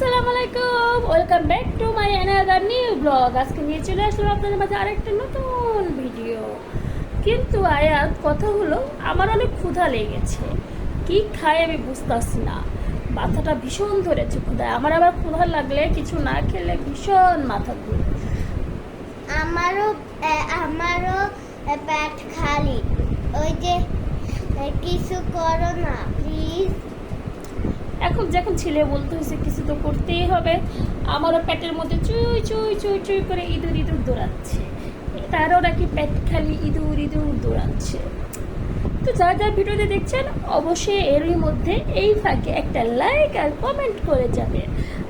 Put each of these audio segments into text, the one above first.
আসসালামু আলাইকুম, welcome back to my another new blog. আজকে নিয়ে চলে আসলাম আপনাদের মাঝে আরেকটা নতুন ভিডিও। কিন্তু আয়াত কথা হলো, আমার অনেক ক্ষুধা লেগেছে। কি খাই আমি বুঝতেছি না, মাথাটা ভীষণ ধরেছে ক্ষুধায়। আমার আবার ক্ষুধা লাগলে কিছু না খেলে ভীষণ মাথা ঘুরে। আমারও আমারও পেট খালি। ওই যে কিছু করো না প্লিজ। এখন যখন ছেলে বলতে হয়েছে কিছু তো করতেই হবে। আমারও পেটের মধ্যে চুই চুই চুই চুই করে ইঁদুর ইঁদুর দৌড়াচ্ছে। তারও নাকি পেট খালি ইঁদুর ইঁদুর দৌড়াচ্ছে। তো যারা যারা ভিডিওতে দেখছেন অবশ্যই এরই মধ্যে এই ফাঁকে একটা লাইক আর কমেন্ট করে যাবেন।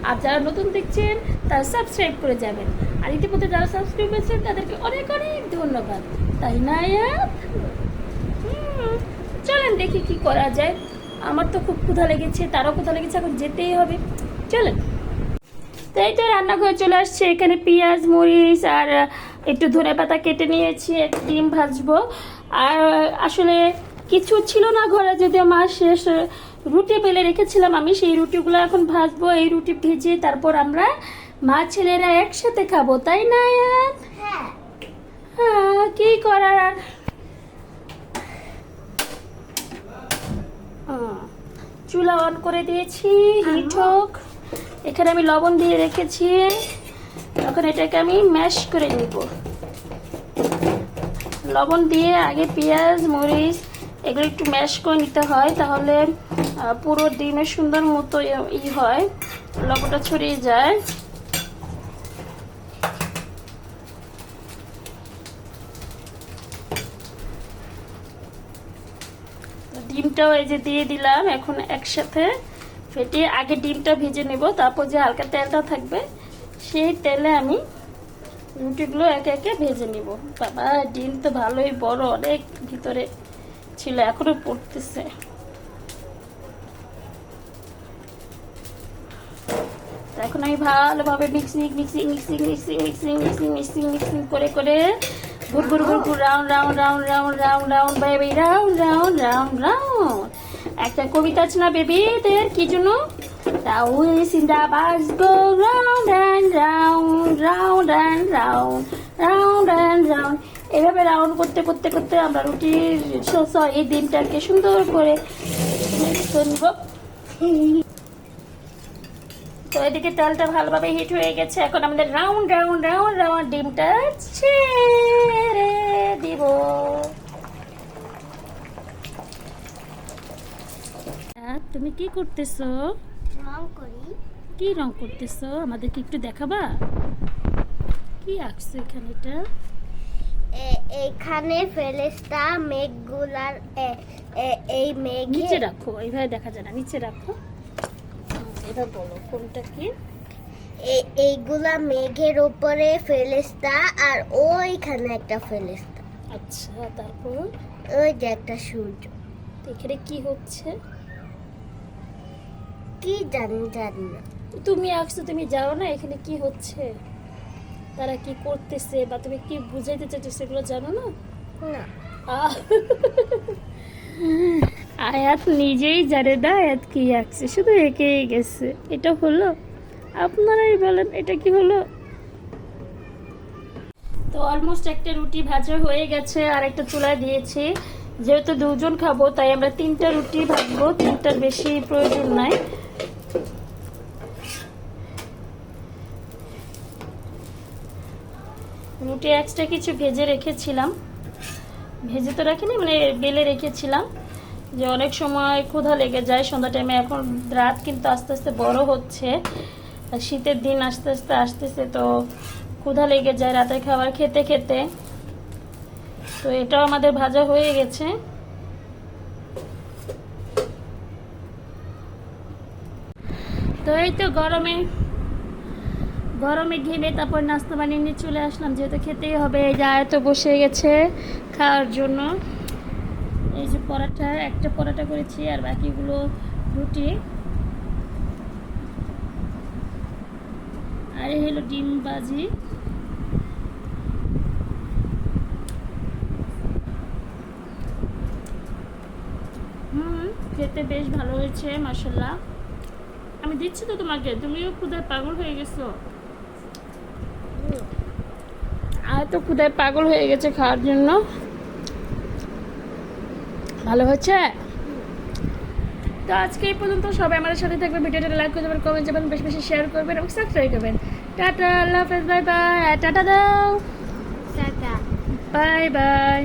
আর যারা নতুন দেখছেন তারা সাবস্ক্রাইব করে যাবেন। আর ইতিমধ্যে যারা সাবস্ক্রাইব করেছেন তাদেরকে অনেক অনেক ধন্যবাদ। তাই না ইয়াত? চলেন দেখি কি করা যায়। আমার তো খুব ক্ষুধা লেগেছে, তারও ক্ষুধা লেগেছে, এখন যেতেই হবে। চলেন। তাই তো রান্নাঘরে চলে আসছে। এখানে পেঁয়াজ মরিচ আর একটু ধনেপাতা কেটে নিয়েছি, একটা ডিম ভাজবো। আর আসলে কিছু ছিল না ঘরে, যদিও মা শেষ রুটি বেলে রেখেছিলাম, আমি সেই রুটিগুলো এখন ভাজবো। এই রুটি ভেজে তারপর আমরা মা ছেলেরা একসাথে খাবো, তাই না ইয়াত? হ্যাঁ, হ্যাঁ, কি করার আর। চুলা অন করে দিয়েছি, হিট হোক। এখানে আমি লবণ দিয়ে রেখেছি, এখন এটাকে আমি ম্যাশ করে নিব। লবণ দিয়ে আগে পেঁয়াজ মরিচ এগুলো একটু ম্যাশ করে নিতে হয়, তাহলে পুরো ডিমের সুন্দর মতো হয়, লবণটা ছড়িয়ে যায়। ডিমটাও এই যে দিয়ে দিলাম, এখন একসাথে ফেটিয়ে আগে ডিমটা ভেজে নেব, তারপর যে হালকা তেলটা থাকবে সেই তেলে আমি রুটিগুলো একে একে ভেজে নেব। বাবা, ডিম তো ভালোই বড়, অনেক ভিতরে ছিল, এখনো পড়তেছে। এখন আমি ভালোভাবে mixing mixing mixing mixing mixing mixing mixing mixing করে করে ঘুর ঘুর ঘুর ঘুর round round round round round round baby round round round round. একটা কবিতা আছে না বেবিদের, কি জন্য? Always in the bars go round and round, round and round, round and round. এভাবে রাউন্ড করতে করতে করতে আমরা রুটির এই ডিমটাকে সুন্দর করে নিব। তো এদিকে তেলটা ভালোভাবে হিট হয়ে গেছে, এখন আমাদের রাউন্ড রাউন্ড রাউন্ড রাউন্ড ডিমটা ছেড়ে দিব। তুমি কি করতেছো? রং করি। কি রং করতেছো? আমাদেরকে একটু দেখাবা কি আঁকছো এখানে? এটা এখানে ফেরেশতা মেঘগুলার এই মেঘ নিচে রাখো, এইভাবে দেখা যায় না, নিচে রাখো। এবার বলো কোনটা কি? এইগুলা মেঘের উপরে ফেরেশতা, আর ওইখানে একটা ফেরেশতা। আচ্ছা, তারপর ওই যে একটা সূর্য। এখানে কি হচ্ছে? কি জানি না। তুমি আঁকছো, তুমি জানো না এখানে কি হচ্ছে, তারা কি করতেছে, বা তুমি কি বুঝাইতে চাইছো সেগুলো জানো না? না, আয়াত নিজেই জানে না আয়াত কি আঁকছে, শুধু এঁকেই গেছে। এটা হলো? আপনারাই বলেন এটা কি হলো? তো অলমোস্ট একটা রুটি ভাজা হয়ে গেছে, আর একটা চুলায় দিয়েছি। যেহেতু দুজন খাবো তাই আমরা 3টা রুটি ভাজবো, 3টার বেশি প্রয়োজন নাই। রুটি এক্সট্রা কিছু ভেজে রেখেছিলাম, ভেজে তো রাখিনি, মানে বেলে রেখেছিলাম, যে অনেক সময় ক্ষুধা লেগে যায় সন্ধ্যা টাইমে। এখন রাত কিন্তু আস্তে আস্তে বড় হচ্ছে, শীতের দিন আস্তে আস্তে আসতেছে, তো ক্ষুধা লেগে যায় রাতের খাবার খেতে খেতে। তো এটাও আমাদের ভাজা হয়ে গেছে। তো এই তো গরমে গরমে ঘেমে তারপর নাস্তা বানিয়ে নিয়ে চলে আসলাম, যেহেতু খেতেই হবে। এই যে আয়তো বসে গেছে খাওয়ার জন্য। এই যে পরোটা, একটা পরোটা করেছি আর বাকিগুলো রুটি। আর এই হলো ডিম ভাজি। খেতে বেশ ভালো হয়েছে মাশাআল্লাহ। আমি দিচ্ছি তো তোমাকে, তুমিও ক্ষুধায় পাগল হয়ে গেছো। আর তো ক্ষুধায় পাগল হয়ে গেছে খাওয়ার জন্য। ভালো হচ্ছে। তো আজকে এই পর্যন্ত, সবাই আমাদের সাথে থাকবেন, ভিডিওটা লাইক করে দেবেন, কমেন্ট যাবেন, বেশি বেশি শেয়ার করবেন এবং সাবস্ক্রাইব করবেন। টাটা, আল্লাহ হাফেজ, বাই বাই। টাটা দাও, টাটা। Bye bye.